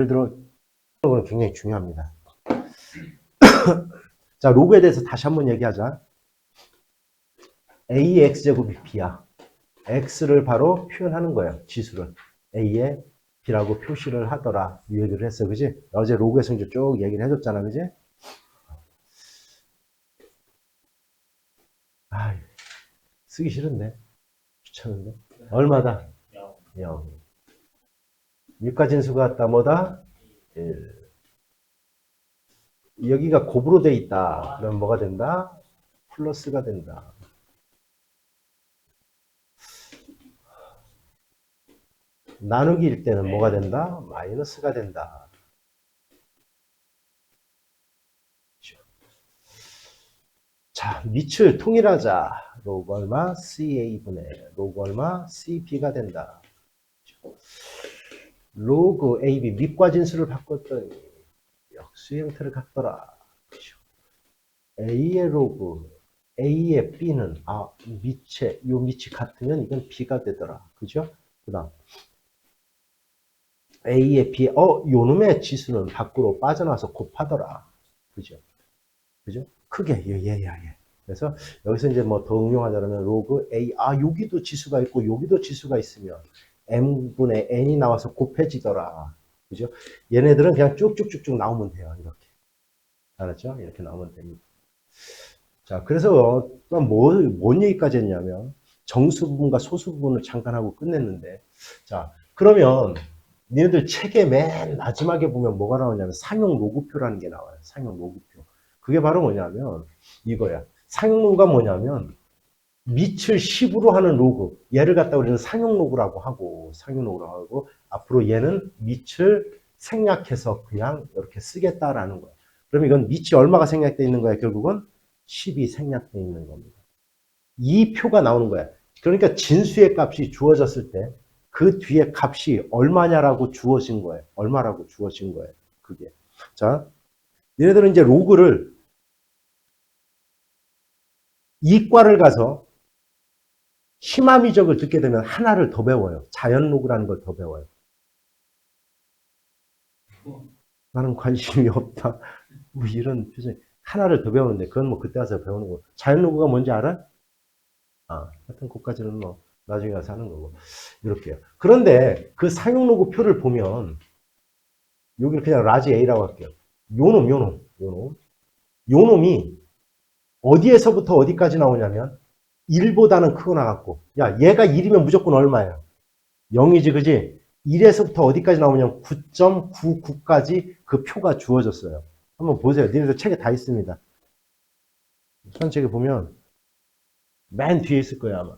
예를 들어 이건 굉장히 중요합니다. 자, 로그에 대해서 다시 한번 얘기하자. A의 x제곱이 b야. x를 바로 표현하는 거예요. 지수를. A에 b라고 표시를 하더라. 이 얘기를 했어. 그지? 어제 로그의 성질 쭉 얘기를 해줬잖아. 그지? 아, 쓰기 싫은데. 귀찮은데. 얼마다? 0. 밑가진수가 같다. 뭐다? 1. 여기가 곱으로 돼 있다. 그럼 뭐가 된다? 플러스가 된다. 나누기일 때는 뭐가 된다? 마이너스가 된다. 자, 밑을 통일하자. 로그 얼마? CA분의 로그 얼마? CB가 된다. 로그 AB 밑과 진수를 바꿨더니 역수 형태를 갖더라. A의 로그, A의 B는 요 밑이 같으면 이건 B가 되더라. 그죠? 그 다음 A의 B, 요놈의 지수는 밖으로 빠져나와서 곱하더라. 그죠? 그죠? 크게, 예. 그래서 여기서 이제 뭐 더 응용하자면 로그 A, 여기도 지수가 있고 여기도 지수가 있으면 M분의 N이 나와서 곱해지더라. 그죠? 얘네들은 그냥 쭉쭉쭉쭉 나오면 돼요. 이렇게. 알았죠? 이렇게 나오면 됩니다. 자, 그래서 뭔 얘기까지 했냐면 정수 부분과 소수 부분을 잠깐 하고 끝냈는데, 자, 그러면 니네들 책의 맨 마지막에 보면 뭐가 나오냐면 상용 로그표라는 게 나와요. 상용 로그표. 그게 바로 뭐냐면 이거야. 상용 로그가 뭐냐면 밑을 10으로 하는 로그. 얘를 갖다 우리는 상용 로그라고 하고 앞으로 얘는 밑을 생략해서 그냥 이렇게 쓰겠다라는 거야. 그럼 이건 밑이 얼마가 생략되어 있는 거야? 결국은 10이 생략되어 있는 겁니다. 이 표가 나오는 거야. 그러니까 진수의 값이 주어졌을 때 그 뒤에 값이 얼마냐라고 주어진 거예요. 얼마라고 주어진 거예요. 그게. 자, 얘네들은 이제 로그를 이과를 가서 심화미적을 듣게 되면 하나를 더 배워요. 자연 로그라는 걸 더 배워요. 나는 관심이 없다. 뭐 이런 표정. 하나를 더 배우는데 그건 뭐 그때 와서 배우는 거. 자연 로그가 뭔지 알아? 하여튼 그까지는 뭐 나중에 가서 하는 거고. 이렇게요. 그런데 그 상용 로그 표를 보면 여기를 그냥 라지 A라고 할게요. 요놈이 어디에서부터 어디까지 나오냐면 1보다는 크고 나갔고, 야, 얘가 1이면 무조건 얼마예요? 0이지, 그지? 1에서부터 어디까지 나오냐면 9.99까지 그 표가 주어졌어요. 한번 보세요. 니네들 책에 다 있습니다. 수학책에 보면 맨 뒤에 있을 거예요, 아마.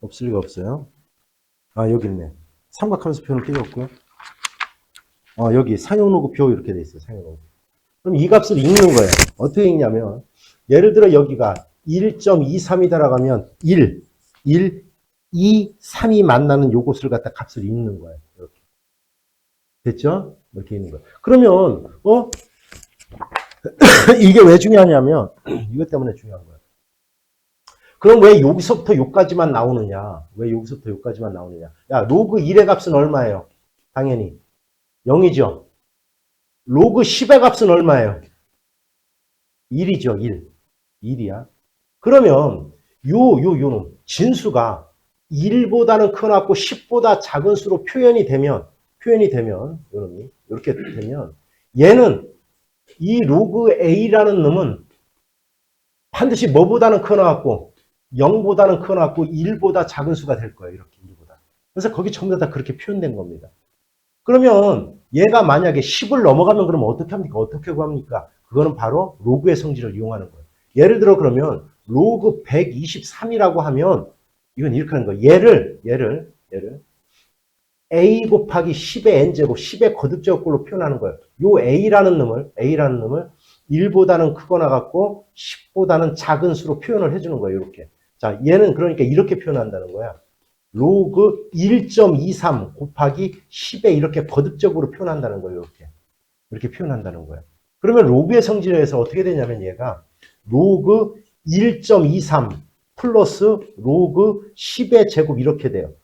없을 리가 없어요. 여기 있네. 삼각함수 표는 띄웠고요. 여기 상용로그표 이렇게 돼 있어요. 상용로그. 그럼 이 값을 읽는 거예요. 어떻게 읽냐면 예를 들어 여기가 1.23이다라고 하면 1, 2, 3이 만나는 요것을 갖다 값을 읽는 거예요. 이렇게. 됐죠? 이렇게 있는 거예요. 그러면 이게 왜 중요하냐면 이것 때문에 중요한 거예요. 그럼 왜 여기서부터 여기까지만 나오느냐? 왜 여기서부터 여기까지만 나오느냐? 야, 로그 1의 값은 얼마예요? 당연히 0이죠. 로그 10의 값은 얼마예요? 1이죠. 1. 1이야. 그러면 요놈 진수가 1보다는 크고 10보다 작은 수로 표현이 되면 요놈이 이렇게 되면 얘는 이 로그 A라는 놈은 반드시 뭐보다는 크고 0보다는 크고 1보다 작은 수가 될 거예요. 이렇게 1보다. 그래서 거기 전부 다 그렇게 표현된 겁니다. 그러면 얘가 만약에 10을 넘어가면 그러면 어떻게 합니까? 어떻게 구합니까? 그거는 바로 로그의 성질을 이용하는 거예요. 예를 들어 그러면 로그 123이라고 하면 이건 이렇게 하는 거예요. 얘를 a 곱하기 10의 n제곱, 10의 거듭제곱꼴로 표현하는 거예요. 요 a라는 놈을 1보다는 크거나 같고 10보다는 작은 수로 표현을 해주는 거예요. 이렇게. 자, 얘는 그러니까 이렇게 표현한다는 거야. 로그 1.23 곱하기 10에 이렇게 거듭적으로 표현한다는 거예요. 이렇게 표현한다는 거예요. 그러면 로그의 성질에서 어떻게 되냐면 얘가 로그 1.23 플러스 로그 10의 제곱 이렇게 돼요.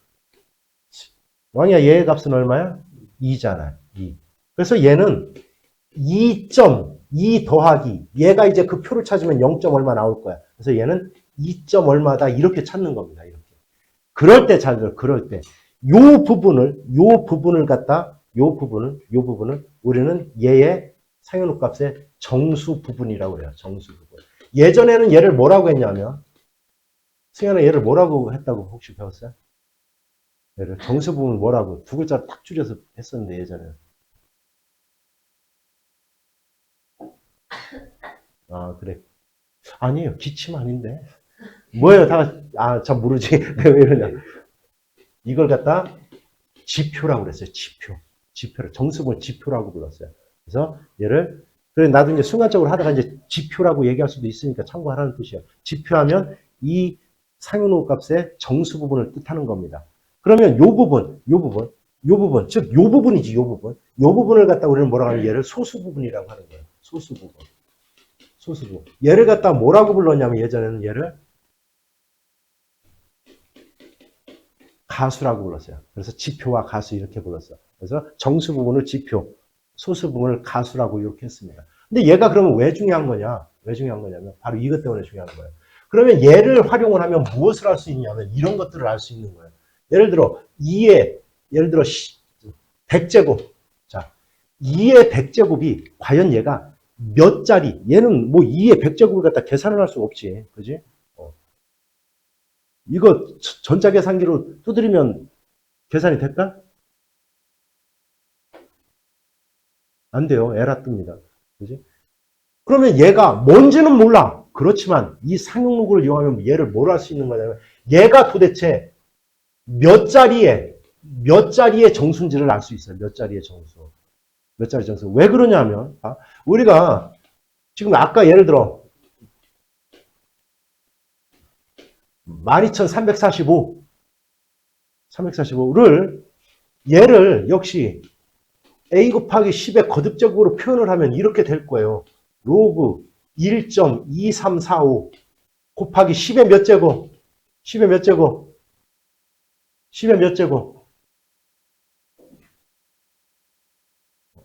왕이야, 얘의 값은 얼마야? 2잖아. 2. 그래서 얘는 2.2 더하기 얘가 이제 그 표를 찾으면 0. 얼마 나올 거야. 그래서 얘는 2. 얼마다 이렇게 찾는 겁니다. 이렇게. 그럴 때 잘 들어. 그럴 때 요 부분을 갖다 요 부분을 우리는 얘의 상현우 값의 정수 부분이라고 그래요. 정수 부분. 예전에는 얘를 뭐라고 했냐면 승현아 얘를 뭐라고 했다고 혹시 배웠어요? 얘를 정수 부분 뭐라고 두 글자를 딱 줄여서 했었는데 예전에는. 아 그래. 아니에요. 기침 아닌데. 뭐예요? 참 모르지. 왜 이러냐. 이걸 갖다 지표라고 그랬어요. 지표를. 정수분 지표라고 불렀어요. 그래서 얘를, 그래, 나도 이제 순간적으로 하다가 이제 지표라고 얘기할 수도 있으니까 참고하라는 뜻이에요. 지표하면 이 상현호 값의 정수 부분을 뜻하는 겁니다. 그러면 요 부분, 즉, 요 부분이지, 요 부분. 요 부분을 갖다 우리는 뭐라고 하면 얘를 소수 부분이라고 하는 거예요. 소수 부분. 얘를 갖다 뭐라고 불렀냐면 예전에는 얘를 가수라고 불렀어요. 그래서 지표와 가수 이렇게 불렀어요. 그래서 정수 부분을 지표, 소수 부분을 가수라고 이렇게 했습니다. 근데 얘가 그러면 왜 중요한 거냐? 왜 중요한 거냐면 바로 이것 때문에 중요한 거예요. 그러면 얘를 활용을 하면 무엇을 할 수 있냐면 이런 것들을 알 수 있는 거예요. 예를 들어 2의 예를 들어 100제곱. 자, 2의 100제곱이 과연 얘가 몇 자리? 얘는 뭐 2의 100제곱을 갖다 계산을 할 수 없지. 그지? 이거 전자계산기로 두드리면 계산이 될까? 안 돼요. 에라 뜹니다. 그지? 그러면 얘가 뭔지는 몰라. 그렇지만 이 상용로그를 이용하면 얘를 뭘 할 수 있는 거냐면 얘가 도대체 몇 자리의 정수인지를 알 수 있어요. 몇 자리 정수. 왜 그러냐면 우리가 지금 아까 예를 들어 12,345를 얘를 역시 a 곱하기 10의 거듭적으로 표현을 하면 이렇게 될 거예요. 로그 1.2345 곱하기 10의 몇 제곱? 10의 몇 제곱? 10의 몇 제곱?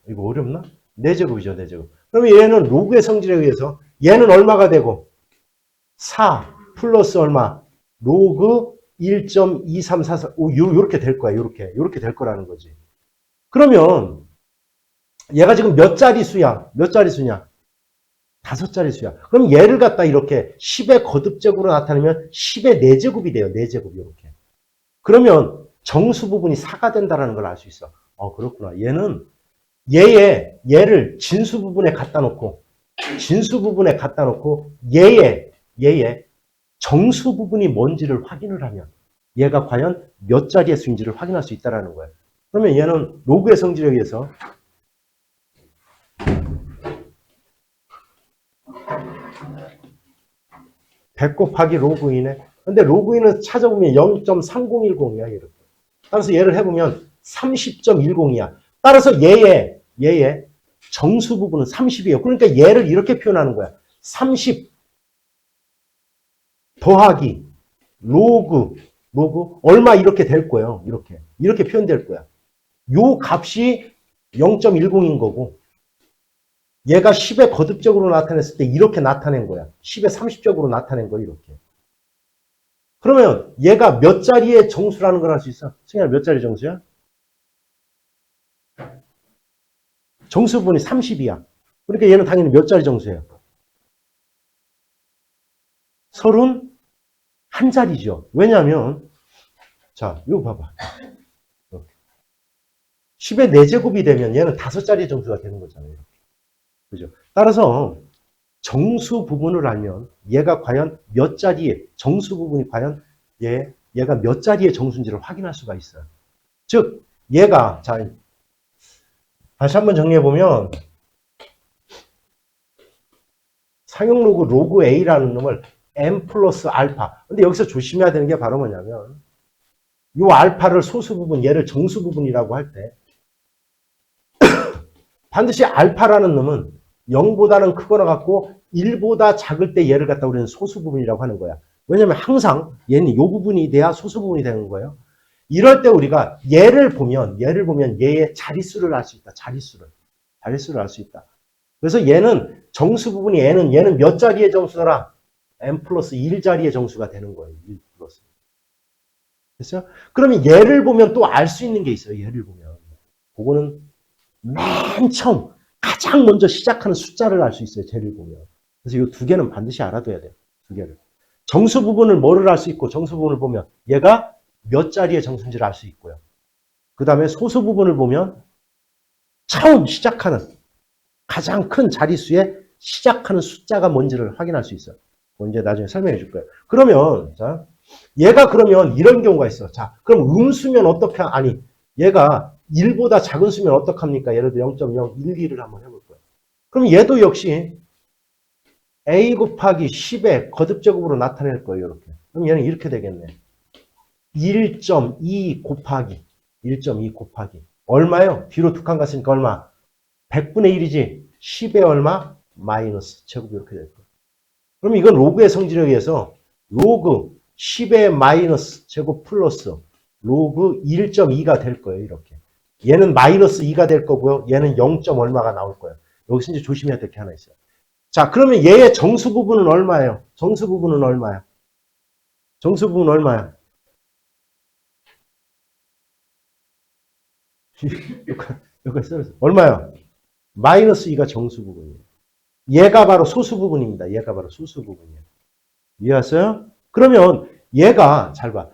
이거 어렵나? 4제곱이죠, 4제곱. 그러면 얘는 로그의 성질에 의해서 얘는 얼마가 되고? 4 플러스 얼마? 로그 1.2344 요렇게 될 거야. 요렇게 될 거라는 거지. 그러면 얘가 지금 몇 자릿수야? 5자릿수야. 그럼 얘를 갖다 이렇게 10의 거듭적으로 나타내면 10의 4제곱이 돼요. 4제곱 이렇게. 그러면 정수 부분이 4가 된다는 걸 알 수 있어. 그렇구나. 얘를 진수 부분에 갖다 놓고 얘의 정수 부분이 뭔지를 확인을 하면 얘가 과연 몇 자리의 수인지를 확인할 수 있다는 거예요. 그러면 얘는 로그의 성질에 의해서 100 곱하기 로그인에 근데 로그인은 찾아보면 0.3010이야. 이렇게. 따라서 얘를 해보면 30.10이야. 따라서 얘의 정수 부분은 30이에요. 그러니까 얘를 이렇게 표현하는 거야. 30 더하기 로그 얼마 이렇게 될 거예요. 이렇게 표현될 거야. 요 값이 0.10인 거고 얘가 10의 거듭적으로 나타냈을 때 이렇게 나타낸 거야. 10의 30적으로 나타낸 거 이렇게. 그러면 얘가 몇 자리의 정수라는 걸 알 수 있어? 승현아 몇 자리 정수야? 정수분이 30이야. 그러니까 얘는 당연히 몇 자리 정수예요? 31자리죠. 왜냐하면 자 이거 봐봐. 10의 4제곱이 되면 얘는 5자리의 정수가 되는 거잖아요. 그죠? 따라서 정수 부분을 알면 얘가 과연 몇 자리의 정수 부분이 과연 얘가 몇 자리의 정수인지를 확인할 수가 있어요. 즉 얘가 자 다시 한번 정리해 보면 상용 로그 A라는 놈을 M 플러스 알파. 근데 여기서 조심해야 되는 게 바로 뭐냐면 이 알파를 소수 부분 얘를 정수 부분이라고 할 때 반드시 알파라는 놈은 0보다는 크거나 같고 1보다 작을 때 얘를 갖다 우리는 소수 부분이라고 하는 거야. 왜냐면 항상 얘는 요 부분이 돼야 소수 부분이 되는 거예요. 이럴 때 우리가 얘를 보면 얘의 자릿수를 알 수 있다. 자릿수를 알 수 있다. 그래서 얘는 정수 부분이 얘는 몇 자리의 정수더라? n 플러스 1자리의 정수가 되는 거예요. 1 플러스. 됐어요? 그러면 얘를 보면 또 알 수 있는 게 있어요. 얘를 보면. 그거는 맨 처음 가장 먼저 시작하는 숫자를 알 수 있어요. 쟤를 보면. 그래서 이 두 개는 반드시 알아둬야 돼요. 두 개를. 정수 부분을 뭐를 알 수 있고 정수 부분을 보면 얘가 몇 자리의 정수인지를 알 수 있고요. 그 다음에 소수 부분을 보면 처음 시작하는 가장 큰 자릿수의 시작하는 숫자가 뭔지를 확인할 수 있어요. 이제 나중에 설명해 줄 거예요. 그러면 자 얘가 그러면 이런 경우가 있어. 자 그럼 음수면 어떻게 아니 얘가 1보다 작은 수면 어떡합니까? 예를 들어 0.012를 한번 해볼 거예요. 그럼 얘도 역시 a 곱하기 10의 거듭제곱으로 나타낼 거예요. 이렇게. 그럼 얘는 이렇게 되겠네. 1.2 곱하기 얼마요? 뒤로 두 칸 갔으니까 얼마? 100분의 1이지. 10의 얼마? 마이너스 제곱 이렇게 될 거예요. 그럼 이건 로그의 성질에 의해서 로그 10의 마이너스 제곱 플러스 로그 1.2가 될 거예요. 이렇게. 얘는 마이너스 2가 될 거고요. 얘는 0. 얼마가 나올 거예요. 여기서 이제 조심해야 될 게 하나 있어요. 자, 그러면 얘의 정수 부분은 얼마예요? 정수 부분은 얼마야? 정수 부분은 얼마야? 여기까지 써있어. 얼마야? 마이너스 2가 정수 부분이에요. 얘가 바로 소수 부분입니다. 얘가 바로 소수 부분이에요. 이해하세요? 그러면 얘가 잘 봐.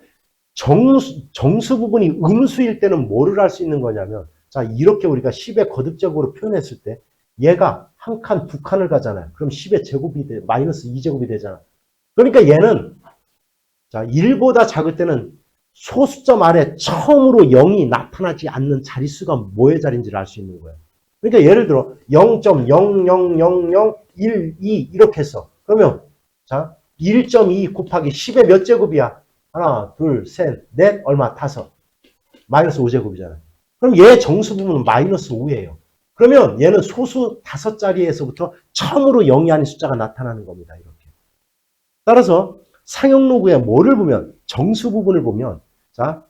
정수 부분이 음수일 때는 뭐를 할 수 있는 거냐면 자 이렇게 우리가 10의 거듭제곱으로 표현했을 때 얘가 한 칸, 두 칸을 가잖아요. 그럼 10의 제곱이 돼. 마이너스 2제곱이 되잖아. 그러니까 얘는 자 1보다 작을 때는 소수점 아래 처음으로 0이 나타나지 않는 자릿수가 뭐의 자리인지를 알 수 있는 거예요. 그러니까 예를 들어 0.00012 이렇게 했어. 그러면 자 1.2 곱하기 10의 몇 제곱이야? 하나, 둘, 셋, 넷, 얼마? 5. 마이너스 5제곱이잖아요. 그럼 얘 정수 부분은 마이너스 5예요. 그러면 얘는 소수 5자리에서부터 처음으로 0이 아닌 숫자가 나타나는 겁니다. 이렇게. 따라서 상형 로그에 뭐를 보면 정수 부분을 보면 자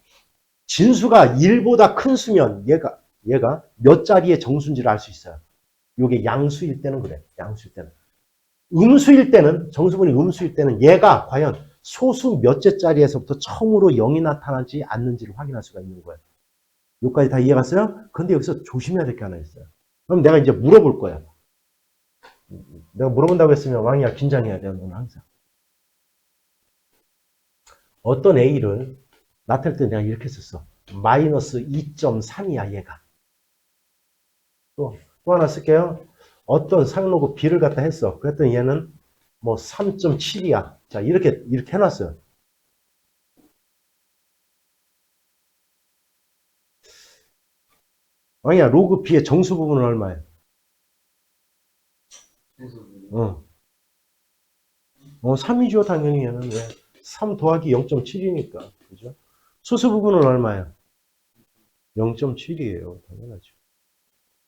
진수가 1보다 큰 수면 얘가 몇 자리의 정수인지를 알 수 있어요. 이게 양수일 때는 그래. 양수일 때는. 음수일 때는 정수분이 음수일 때는 얘가 과연 소수 몇째 자리에서부터 처음으로 0이 나타나지 않는지를 확인할 수가 있는 거예요. 여기까지 다 이해갔어요? 근데 여기서 조심해야 될 게 하나 있어요. 그럼 내가 이제 물어볼 거야. 내가 물어본다고 했으면 왕이야 긴장해야 돼요. 너는 항상. 어떤 A를 나타낼 때 내가 이렇게 썼어. 마이너스 2.3이야 얘가. 또 하나 쓸게요. 어떤 상로그 B를 갖다 했어. 그랬더니 얘는 뭐 3.7이야. 자, 이렇게 해놨어요. 아니야, 로그 B의 정수 부분은 얼마예요? 어. 3이죠, 당연히 얘는. 왜? 3 더하기 0.7이니까. 그죠? 소수 부분은 얼마예요? 0.7이에요. 당연하죠.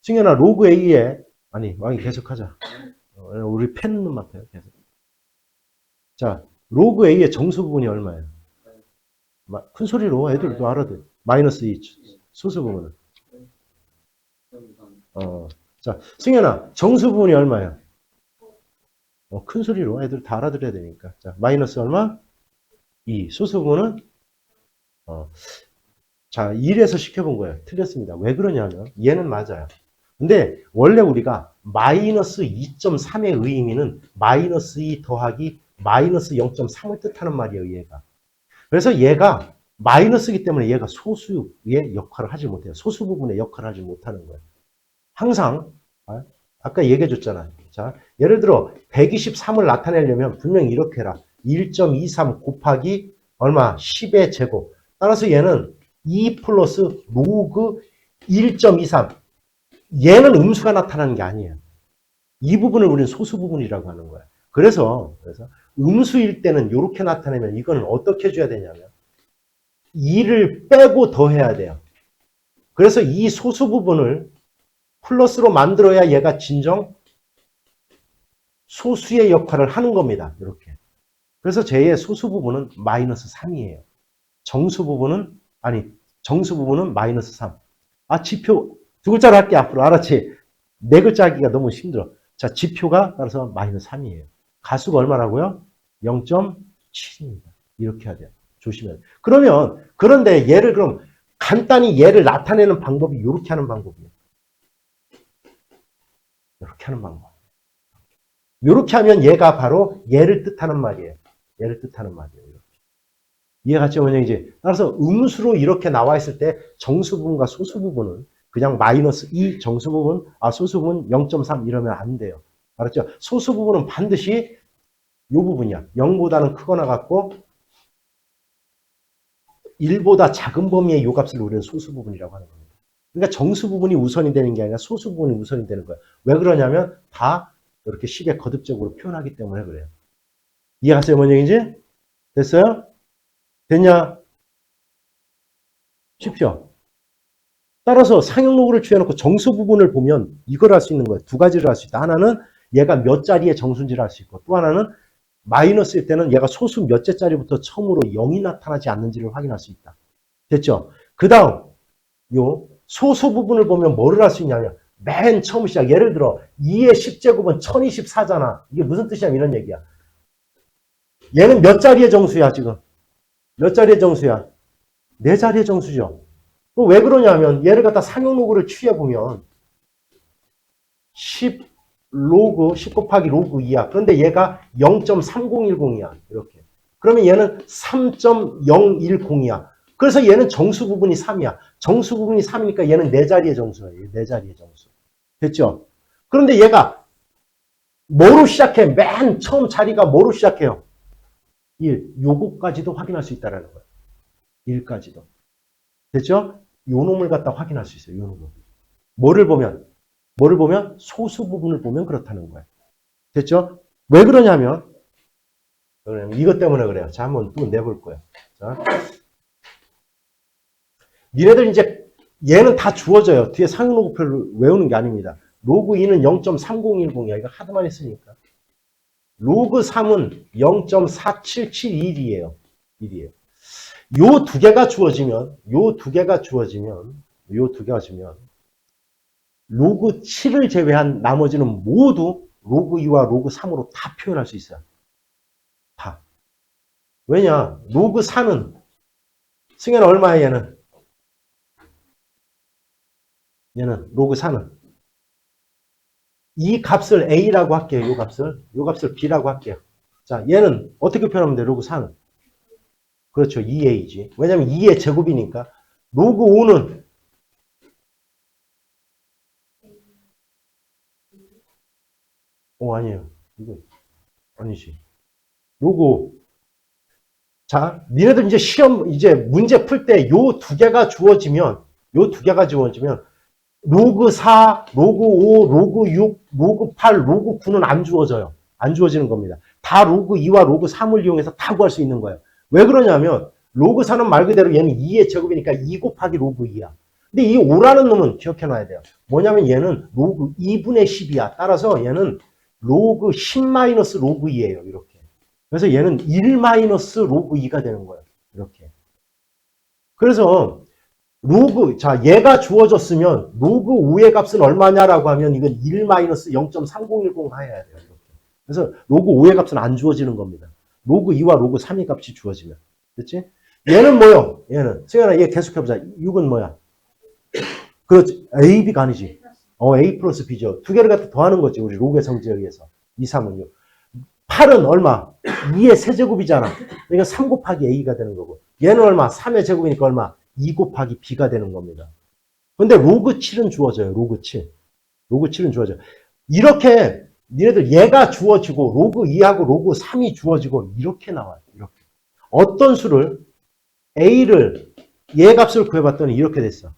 승현아, 로그 A에, 아니, 왕이 계속하자. 우리 펜은 맡아요, 계속. 자, 로그 A의 정수 부분이 얼마예요? 큰 소리로 애들도 알아들. 마이너스 2. 소수 부분은. 자, 승현아, 정수 부분이 얼마예요? 큰 소리로 애들 다 알아들어야 되니까. 자, 마이너스 얼마? 2. 소수 부분은? 자, 1에서 시켜본 거예요. 틀렸습니다. 왜 그러냐면, 얘는 맞아요. 근데, 원래 우리가 마이너스 2.3의 의미는 마이너스 2 더하기 마이너스 0.3을 뜻하는 말이에요, 얘가. 그래서 얘가 마이너스이기 때문에 얘가 소수의 역할을 하지 못해요. 소수 부분의 역할을 하지 못하는 거예요. 항상 아까 얘기해 줬잖아요. 자, 예를 들어 123을 나타내려면 분명히 이렇게 해라. 1.23 곱하기 얼마? 10의 제곱. 따라서 얘는 2 플러스 로그 1.23. 얘는 음수가 나타나는 게 아니에요. 이 부분을 우리는 소수 부분이라고 하는 거예요. 그래서 음수일 때는 이렇게 나타내면 이거는 어떻게 해줘야 되냐면 2를 빼고 더해야 돼요. 그래서 이 소수 부분을 플러스로 만들어야 얘가 진정 소수의 역할을 하는 겁니다. 이렇게. 그래서 제 소수 부분은 마이너스 3이에요. 정수 부분은 마이너스 3. 아, 지표 두 글자로 할게 앞으로. 알았지? 네 글자 하기가 너무 힘들어. 자, 지표가 따라서 마이너스 3이에요. 가수가 얼마라고요? 0.7입니다. 이렇게 해야 돼요. 조심해야 돼요. 그런데 그럼 간단히 얘를 나타내는 방법이 이렇게 하는 방법이에요. 이렇게 하는 방법. 이렇게 하면 얘가 바로 얘를 뜻하는 말이에요. 얘를 뜻하는 말이에요. 이렇게. 이해갔죠, 원영이지? 따라서 음수로 이렇게 나와 있을 때 정수 부분과 소수 부분은 그냥 마이너스 2 정수 부분, 소수 부분 0.3 이러면 안 돼요. 알았죠? 소수 부분은 반드시 이 부분이야. 0보다는 크거나 같고 1보다 작은 범위의 요 값을 우리는 소수 부분이라고 하는 겁니다. 그러니까 정수 부분이 우선이 되는 게 아니라 소수 부분이 우선이 되는 거예요. 왜 그러냐면 다 이렇게 식에 거듭적으로 표현하기 때문에 그래요. 이해갔어요, 뭔 얘기인지? 됐어요? 됐냐? 쉽죠? 따라서 상형로그를 취해놓고 정수 부분을 보면 이걸 할 수 있는 거예요. 두 가지를 할 수 있다. 하나는 얘가 몇 자리의 정수인지를 알 수 있고, 또 하나는 마이너스일 때는 얘가 소수 몇째 자리부터 처음으로 0이 나타나지 않는지를 확인할 수 있다. 됐죠? 그 다음 요 소수 부분을 보면 뭐를 할 수 있냐면 맨 처음 시작. 예를 들어 2의 10제곱은 1024잖아. 이게 무슨 뜻이야? 이런 얘기야. 얘는 몇 자리의 정수야 지금? 몇 자리의 정수야? 네 자리의 정수죠. 왜 그러냐면 얘를 갖다 상형로그를 취해보면 10 곱하기 로그 2야. 그런데 얘가 0.3010이야. 이렇게. 그러면 얘는 3.010이야. 그래서 얘는 정수 부분이 3이야. 정수 부분이 3이니까 얘는 네 자리의 정수예요. 네 자리의 정수. 됐죠? 그런데 얘가 뭐로 시작해? 맨 처음 자리가 뭐로 시작해요? 1. 요거까지도 확인할 수 있다는 거예요. 1까지도. 됐죠? 요 놈을 갖다 확인할 수 있어요. 요 놈을. 뭐를 보면 소수 부분을 보면 그렇다는 거예요. 됐죠? 왜 그러냐면 이것 때문에 그래요. 자, 한번 또 내볼 거예요. 자, 니네들 이제 얘는 다 주어져요. 뒤에 상용로그표를 외우는 게 아닙니다. 로그 2는 0.3010이야. 이거 하도만 했으니까. 로그 3은 0.4771이에요. 1이에요. 요 두 개가 주어지면 로그 7을 제외한 나머지는 모두 로그 2와 로그 3으로 다 표현할 수 있어요. 다. 왜냐? 로그 4는 승현아 얼마야 얘는? 로그 4는 이 값을 A라고 할게요. 요 값을 B라고 할게요. 자, 얘는 어떻게 표현하면 돼? 로그 4는? 그렇죠. 2A지. 왜냐면 2의 제곱이니까. 로그 5는 아니에요. 이거 아니지. 로그 5. 자, 니네들 이제 이제 문제 풀 때 요 두 개가 주어지면 로그 4, 로그 5, 로그 6, 로그 8, 로그 9는 안 주어져요. 안 주어지는 겁니다. 다 로그 2와 로그 3을 이용해서 다 구할 수 있는 거예요. 왜 그러냐면 로그 4는 말 그대로 얘는 2의 제곱이니까 2 곱하기 로그 2야. 근데 이 5라는 놈은 기억해놔야 돼요. 뭐냐면 얘는 로그 2분의 10이야. 따라서 얘는 로그 10 로그 2예요. 이렇게. 그래서 얘는 1 로그 2가 되는 거예요. 이렇게. 그래서 자, 얘가 주어졌으면 로그 5의 값은 얼마냐라고 하면 이건 1 0.3010 해야 돼요. 이렇게. 그래서 로그 5의 값은 안 주어지는 겁니다. 로그 2와 로그 3의 값이 주어지면. 됐지? 얘는 뭐요? 얘는. 승현아, 얘 계속해보자. 6은 뭐야? 그렇지. A, B가 아니지. A 플러스 B죠. 두 개를 갖다 더하는 거지. 우리 로그의 성질에 의해서. 2, 3은 6. 8은 얼마? 2의 세제곱이잖아. 그러니까 3 곱하기 A가 되는 거고. 얘는 얼마? 3의 제곱이니까 얼마? 2 곱하기 B가 되는 겁니다. 근데 로그 7은 주어져요. 로그 7. 로그 7은 주어져요. 이렇게 니네들 얘가 주어지고 로그 2하고 로그 3이 주어지고 이렇게 나와요. 이렇게. 어떤 수를 A를 얘 값을 구해봤더니 이렇게 됐어.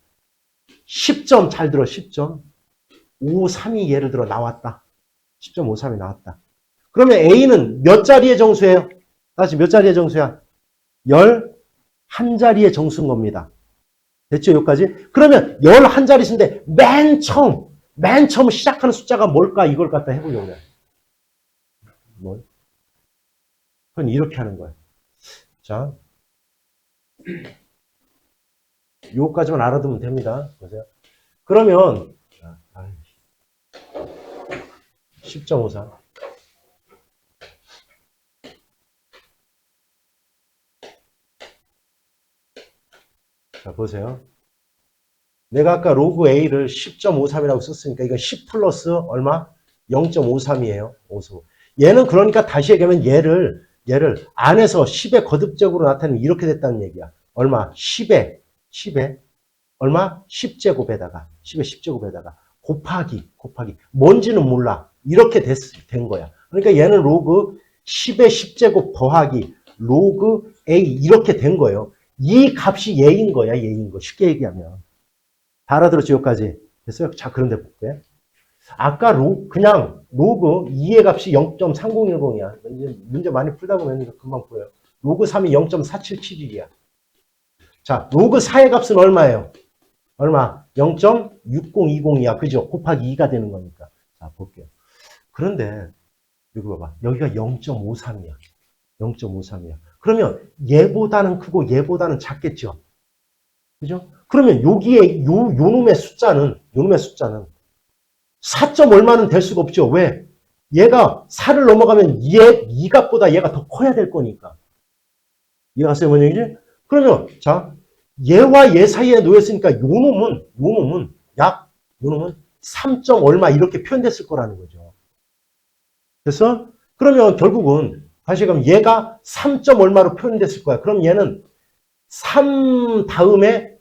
10점 잘 들어. 10점. 53이 예를 들어 나왔다. 10.53이 나왔다. 그러면 A는 몇 자리의 정수예요? 다시 몇 자리의 정수야? 11자리의 정수인 겁니다. 됐죠? 여기까지? 그러면 11자리수인데 맨 처음 시작하는 숫자가 뭘까? 이걸 갖다 해보려고 해요. 뭘? 그건 이렇게 하는 거예요. 자, 요거까지만 알아두면 됩니다. 보세요. 그러면 10.54. 자, 보세요. 내가 아까 로그 A를 10.53이라고 썼으니까 이건 10 플러스 얼마? 0.53이에요. 55. 얘는 그러니까 다시 얘기하면 얘를 안에서 10의 거듭적으로 나타내면 이렇게 됐다는 얘기야. 얼마? 10에 얼마? 10제곱에다가 10의 10제곱에다가 곱하기 뭔지는 몰라. 이렇게 된 거야. 그러니까 얘는 로그 10의 10제곱 더하기 로그 A 이렇게 된 거예요. 이 값이 얘인 거야. 얘인 거. 쉽게 얘기하면. 다 알아들었죠? 여기까지. 됐어요? 자, 그런데 볼게요. 아까 그냥 로그 2의 값이 0.3010이야. 이제 문제 많이 풀다 보면 금방 보여요. 로그 3이 0.4771이야. 자, 로그 4의 값은 얼마예요? 얼마? 0.6020이야. 그죠? 곱하기 2가 되는 거니까. 자, 볼게요. 그런데, 여기 봐봐. 여기가 0.53이야. 0.53이야. 그러면 얘보다는 크고 얘보다는 작겠죠? 그죠? 그러면 여기에 요 놈의 숫자는 4점 얼마는 될 수가 없죠. 왜? 얘가 4를 넘어가면 이 값보다 얘가 더 커야 될 거니까. 이해갔어요? 뭔 얘기지? 그러면 자, 얘와 얘 사이에 놓였으니까 요 놈은 3점 얼마 이렇게 표현됐을 거라는 거죠. 그래서 그러면 결국은 다시 그럼 얘가 3점 얼마로 표현됐을 거야. 그럼 얘는 3 다음에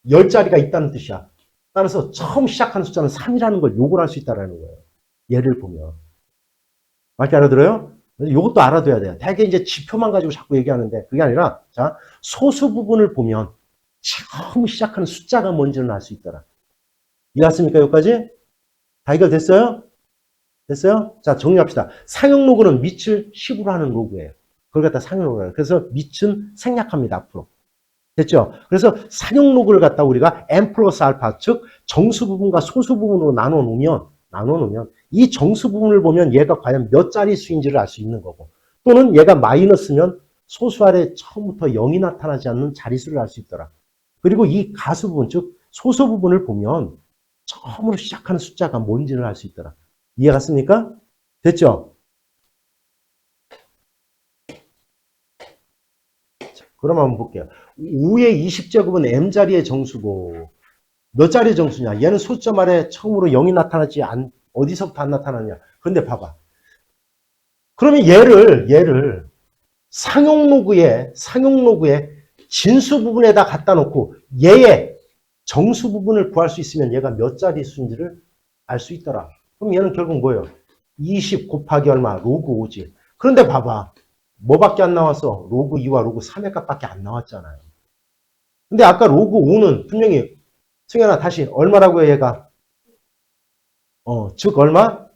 10자리가 있다는 뜻이야. 따라서 처음 시작하는 숫자는 3이라는 걸 요구를 할 수 있다는 거예요. 예를 보면. 맞게 알아들어요? 이것도 알아둬야 돼요. 되게 이제 지표만 가지고 자꾸 얘기하는데 그게 아니라 자 소수 부분을 보면 처음 시작하는 숫자가 뭔지는 알 수 있더라. 이해했습니까? 여기까지? 다 해결됐어요? 됐어요? 자 정리합시다. 상용 로그는 밑을 10으로 하는 로그예요. 그걸 갖다 상용 로그라 해요. 그래서 밑은 생략합니다. 앞으로. 됐죠? 그래서 상용 로그를 갖다 우리가 n 플러스 알파, 즉 정수 부분과 소수 부분으로 나눠 놓으면 이 정수 부분을 보면 얘가 과연 몇 자리 수인지를 알 수 있는 거고, 또는 얘가 마이너스면 소수 아래 처음부터 0이 나타나지 않는 자리수를 알 수 있더라. 그리고 이 가수 부분, 즉 소수 부분을 보면 처음으로 시작하는 숫자가 뭔지를 알 수 있더라. 이해 갔습니까? 됐죠? 그럼 한번 볼게요. 5의 20제곱은 m자리의 정수고 몇 자리의 정수냐? 얘는 소점 아래 처음으로 0이 나타나지 어디서부터 안 나타나냐? 그런데 봐봐. 그러면 얘를 상용 로그에 진수 부분에다 갖다 놓고 얘의 정수 부분을 구할 수 있으면 얘가 몇 자리 수인지를 알 수 있더라. 그럼 얘는 결국 뭐예요? 20 곱하기 얼마? 로그 5지. 그런데 봐봐. 뭐밖에 안 나왔어? 로그 2와 로그 3의 값밖에 안 나왔잖아요. 근데 아까 로그 5는 분명히 승현아 다시 얼마라고 해 얘가? 즉 얼마?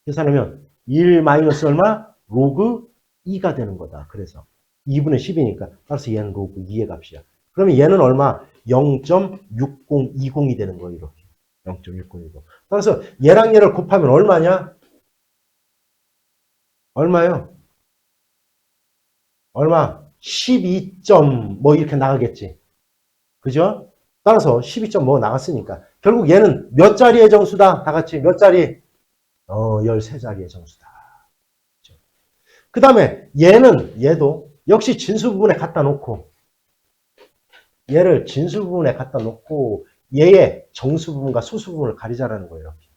계산하면 1 마이너스 얼마? 로그 2가 되는 거다. 그래서 2분의 10이니까 따라서 얘는 로그 2의 값이야. 그러면 얘는 얼마? 0.6020이 되는 거예요. 이렇게. 0.6020. 따라서 얘랑 얘를 곱하면 얼마냐? 얼마요? 얼마? 12점 뭐 이렇게 나가겠지. 그죠? 따라서 12점 뭐 나갔으니까 결국 얘는 몇 자리의 정수다? 다 같이 몇 자리? 13자리의 정수다. 그죠? 그 다음에 얘도 역시 진수 부분에 갖다 놓고 얘를 진수 부분에 갖다 놓고 얘의 정수 부분과 소수 부분을 가리자라는 거예요. 이렇게.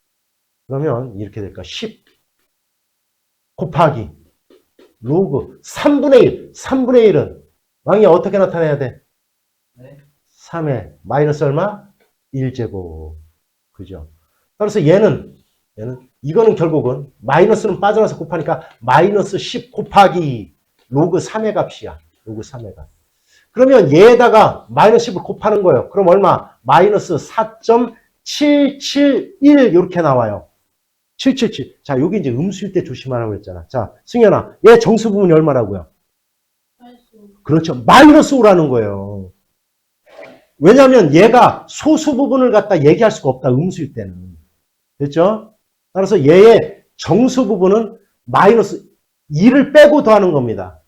그러면 이렇게 될까? 10 곱하기 로그 3분의 1. 3분의 1은 왕이 어떻게 나타내야 돼? 네. 3에 마이너스 얼마? 1제곱. 그죠? 따라서 이거는 결국은 마이너스는 빠져나서 곱하니까 마이너스 10 곱하기 로그 3의 값이야. 로그 3의 값. 그러면 얘에다가 마이너스 10을 곱하는 거예요. 그럼 얼마? 마이너스 4.771 이렇게 나와요. 777. 자, 여기 이제 음수일 때 조심하라고 했잖아. 자, 승현아, 얘 정수 부분이 얼마라고요? 그렇죠. 마이너스 5라는 거예요. 왜냐하면 얘가 소수 부분을 갖다 얘기할 수가 없다. 음수일 때는. 됐죠? 따라서 얘의 정수 부분은 마이너스 2를 빼고 더하는 겁니다.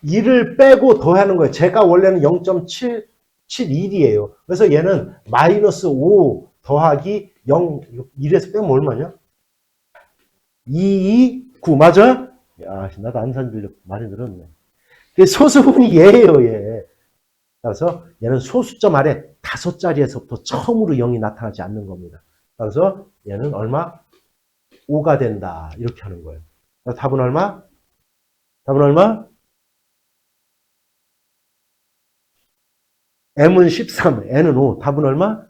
2를 빼고 더하는 거예요. 제가 원래는 0.771이에요. 그래서 얘는 마이너스 5 더하기 0, 1에서 빼면 얼마냐? 229 맞아요? 야, 나도 안산 들려 많이 들었네. 소수분이 얘예요, 얘. 따라서 얘는 소수점 아래 5자리에서부터 처음으로 0이 나타나지 않는 겁니다. 따라서 얘는 얼마? 5가 된다. 이렇게 하는 거예요. 답은 얼마? 답은 얼마? M은 13, N은 5. 답은 얼마?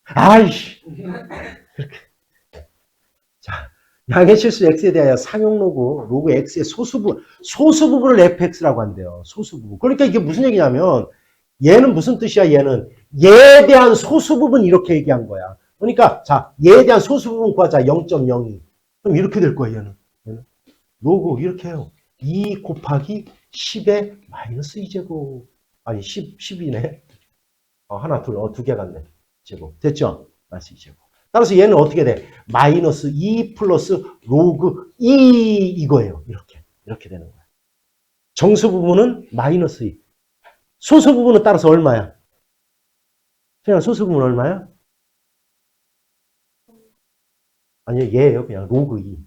아이씨. 이렇게. 자, 양의 실수 X에 대하여 상용 로그 X의 소수부분을 fx라고 한대요. 소수부분. 그러니까 이게 무슨 얘기냐면, 얘는 무슨 뜻이야, 얘는? 얘에 대한 소수부분 이렇게 얘기한 거야. 그러니까, 자, 얘에 대한 소수부분 구하자. 0.02. 그럼 이렇게 될 거야, 얘는. 로그 이렇게 해요. 2 곱하기 10의 마이너스 2제곱. 아니, 10이네. 하나, 둘, 두 개 같네. 제곱. 됐죠? 마이너스 2제곱. 따라서 얘는 어떻게 돼? 마이너스 2 플러스 로그 2 이거예요. 이렇게 되는 거야. 정수 부분은 마이너스 2. 소수 부분은 따라서 얼마야? 그냥 소수 부분은 얼마야? 아니요, 얘예요. 그냥 로그 2.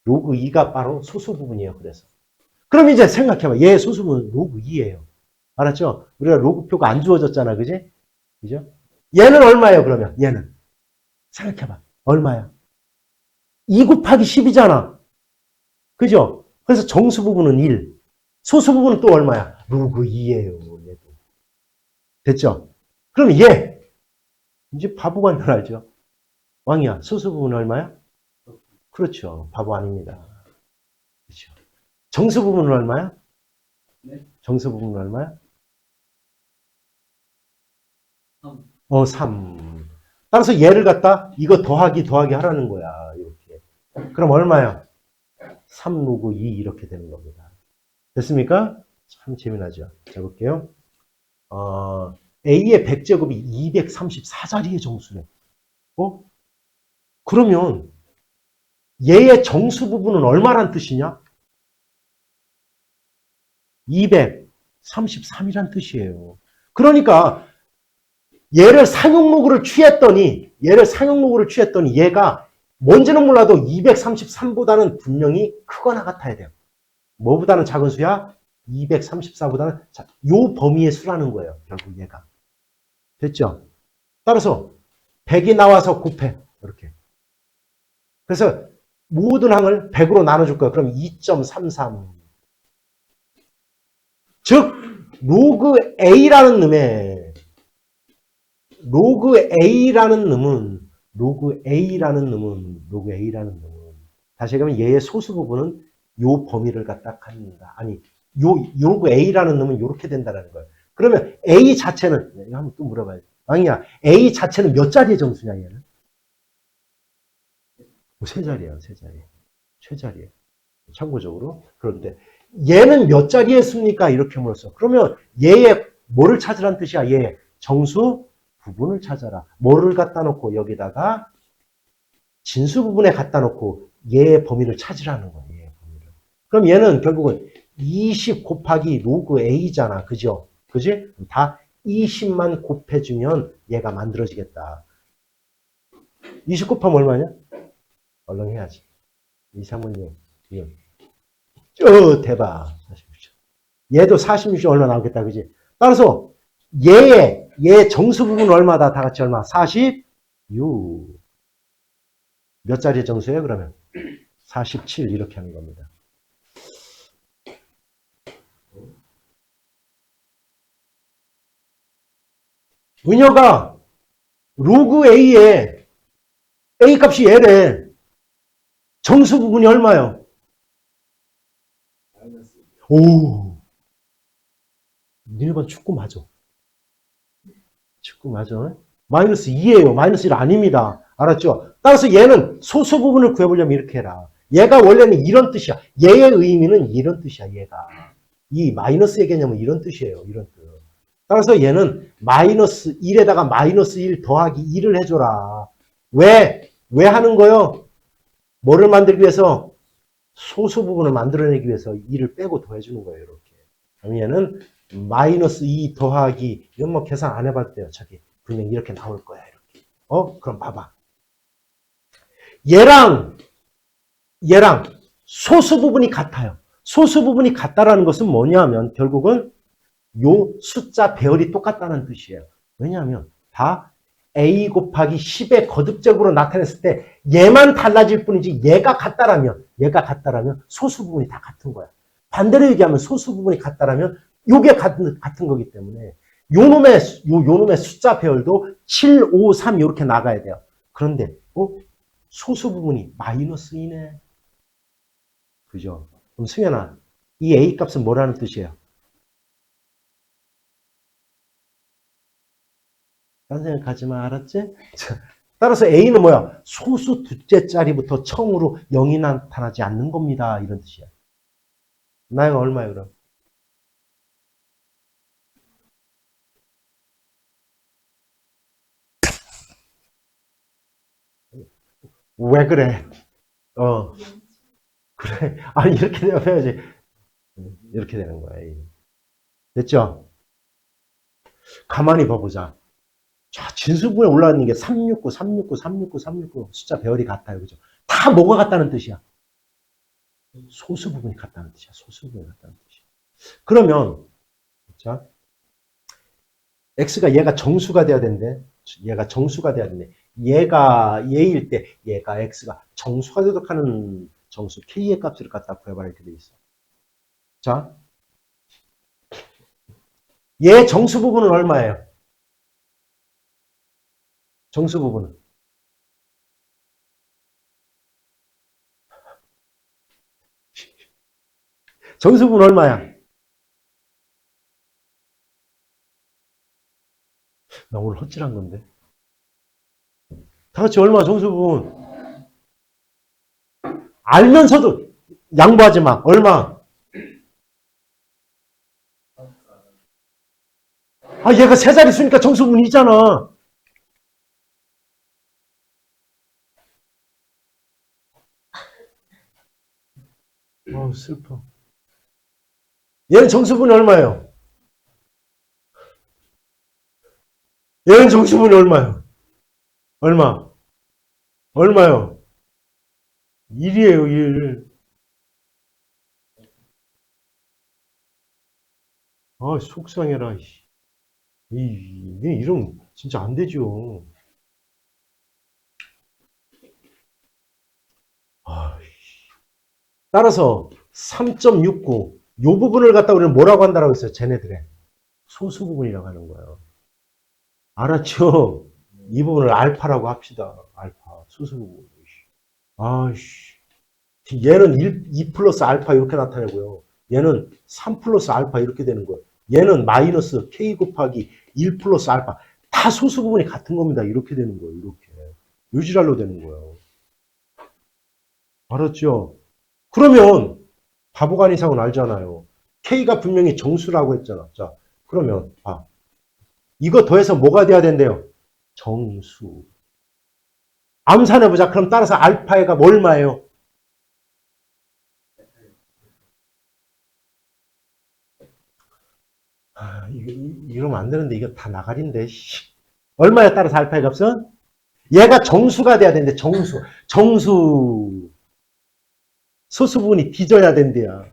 로그 2가 바로 소수 부분이에요. 그래서. 그럼 이제 생각해봐. 얘 소수 부분은 로그 2예요. 알았죠? 우리가 로그표가 안 주어졌잖아. 그지? 그죠? 얘는 얼마예요, 그러면? 얘는. 생각해봐. 얼마야? 2 곱하기 10이잖아. 그죠? 그래서 정수 부분은 1. 소수 부분은 또 얼마야? 로그 2예요. 얘도. 됐죠? 그럼 얘. 이제 바보가 안 알죠? 왕이야. 소수 부분은 얼마야? 그렇죠. 바보 아닙니다. 그렇죠. 정수 부분은 얼마야? 네. 정수 부분은 얼마야? 3. 3. 따라서 얘를 갖다 이거 더하기 하라는 거야. 이렇게. 그럼 얼마야? 3 로그 2 이렇게 되는 겁니다. 됐습니까? 참 재미나죠. 자, 볼게요. A의 100제곱이 234자리의 정수네. 그러면 얘의 정수 부분은 얼마란 뜻이냐? 233이란 뜻이에요. 그러니까 얘를 상용로그를 취했더니 얘가 뭔지는 몰라도 233보다는 분명히 크거나 같아야 돼요. 뭐보다는 작은 수야? 234보다는 요 범위의 수라는 거예요. 결국 얘가. 됐죠? 따라서 100이 나와서 곱해. 이렇게. 그래서 모든 항을 100으로 나눠줄 거예요. 그럼 2.33. 즉 로그 A라는 놈은 다시 얘기하면 얘의 소수 부분은 요 범위를 갖다 갖는다. 아니, 요그 A라는 놈은 요렇게 된다는 거예요. 그러면 A 자체는 이거 한번 또 물어봐요. 아니야. A 자체는 몇 자리의 정수냐 얘는? 세 자리야, 세 자리. 최자리에. 참고적으로. 그런데 얘는 몇 자리에 씁니까? 이렇게 물었어. 그러면 얘의 뭐를 찾으라는 뜻이야? 얘의 정수 부분을 찾아라. 뭐를 갖다 놓고 여기다가 진수 부분에 갖다 놓고 얘의 범위를 찾으라는 거예요. 얘의 범위를. 그럼 얘는 결국은 20 곱하기 로그 A잖아. 그죠? 그지? 다 20만 곱해주면 얘가 만들어지겠다. 20 곱하면 얼마냐? 얼른 해야지. 2, 3은 6. 대박. 46. 얘도 46이 얼마 나오겠다. 그지? 따라서 얘의 정수 부분 얼마다? 다 같이 얼마? 46. 몇 자리의 정수예요, 그러면? 47 이렇게 하는 겁니다. 은여가 로그 A에 A 값이 얘래. 정수 부분이 얼마요? 오. 니네 반 축구 맞아. 축구 맞아. 마이너스 2예요. 마이너스 1 아닙니다. 알았죠? 따라서 얘는 소수 부분을 구해보려면 이렇게 해라. 얘가 원래는 이런 뜻이야. 얘의 의미는 이런 뜻이야, 얘가. 이 마이너스의 개념은 이런 뜻이에요. 이런 뜻. 따라서 얘는 마이너스 1에다가 마이너스 1 더하기 2를 해줘라. 왜 하는 거요? 뭐를 만들기 위해서? 소수 부분을 만들어내기 위해서 2를 빼고 더해주는 거예요. 이렇게. 그럼 얘는 마이너스 2 더하기 이건 뭐 계산 안 해봐도 돼요. 저기 분명히 이렇게 나올 거야. 이렇게. 그럼 봐봐. 얘랑 소수 부분이 같아요. 소수 부분이 같다라는 것은 뭐냐면 결국은 요 숫자 배열이 똑같다는 뜻이에요. 왜냐하면 다 a 곱하기 10의 거듭적으로 나타냈을 때 얘만 달라질 뿐이지 얘가 같다라면 소수 부분이 다 같은 거야. 반대로 얘기하면 소수 부분이 같다라면 요게 같은 거기 때문에 요 놈의 숫자 배열도 7, 5, 3 이렇게 나가야 돼요. 그런데 소수 부분이 마이너스 2네. 그죠? 그럼 승현아, 이 a 값은 뭐라는 뜻이에요? 딴 생각하지 마, 알았지? 자, 따라서 a는 뭐야? 소수 두째 자리부터 처음으로 0이 나타나지 않는 겁니다. 이런 뜻이야. 나이가 얼마야 그럼? 왜 그래? 그래. 아니 이렇게 되어야지. 이렇게 되는 거야. 됐죠? 가만히 봐보자. 자, 진수분에 올라있는 게 369, 369, 369, 369 숫자 배열이 같아요. 그죠? 다 뭐가 같다는 뜻이야? 소수 부분이 같다는 뜻이야. 소수 부분이 같다는 뜻이야. 그러면 자, x가 얘가 정수가 돼야 된대. 얘가 정수가 돼야 된대. 얘가 얘일 때 얘가 x가 정수가 되도록 하는 정수 k의 값을 갖다 구해봐라 이렇게 돼 있어. 자, 얘 정수 부분은 얼마예요? 정수 부분은 정수 부분 얼마야? 나 오늘 헛질한 건데. 다 같이 얼마 정수 부분? 알면서도 양보하지 마. 얼마? 얘가 세 자리 수니까 정수 부분이 있잖아. 슬퍼. 얘는 정수분이 얼마예요? 얘는 정수분이 얼마예요? 얼마? 얼마요? 1이에요, 1. 속상해라. 이러면 진짜 안 되죠. 따라서 3.69, 요 부분을 갖다 우리는 뭐라고 한다고 했어요? 쟤네들의 소수 부분이라고 하는 거예요. 알았죠? 이 부분을 알파라고 합시다. 알파, 소수 부분. 얘는 2 플러스 알파 이렇게 나타내고요. 얘는 3 플러스 알파 이렇게 되는 거예요. 얘는 마이너스 k 곱하기 1 플러스 알파. 다 소수 부분이 같은 겁니다. 이렇게 되는 거예요. 이렇게. 요지랄로 되는 거예요. 알았죠? 그러면 바보간 이상은 알잖아요. k가 분명히 정수라고 했잖아. 자, 그러면 이거 더해서 뭐가 돼야 된대요? 정수. 암산해보자. 그럼 따라서 알파가 얼마예요? 이러면 안 되는데 이거 다 나가린데. 얼마에 따라서 알파의 값은? 얘가 정수가 돼야 되는데 정수. 소수 부분이 뒤져야 된대요.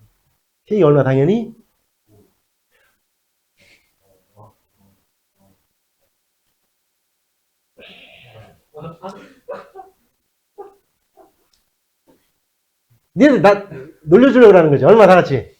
K 얼마 당연히? 니들 나 놀려주려고 하는 거지. 얼마 다 같이?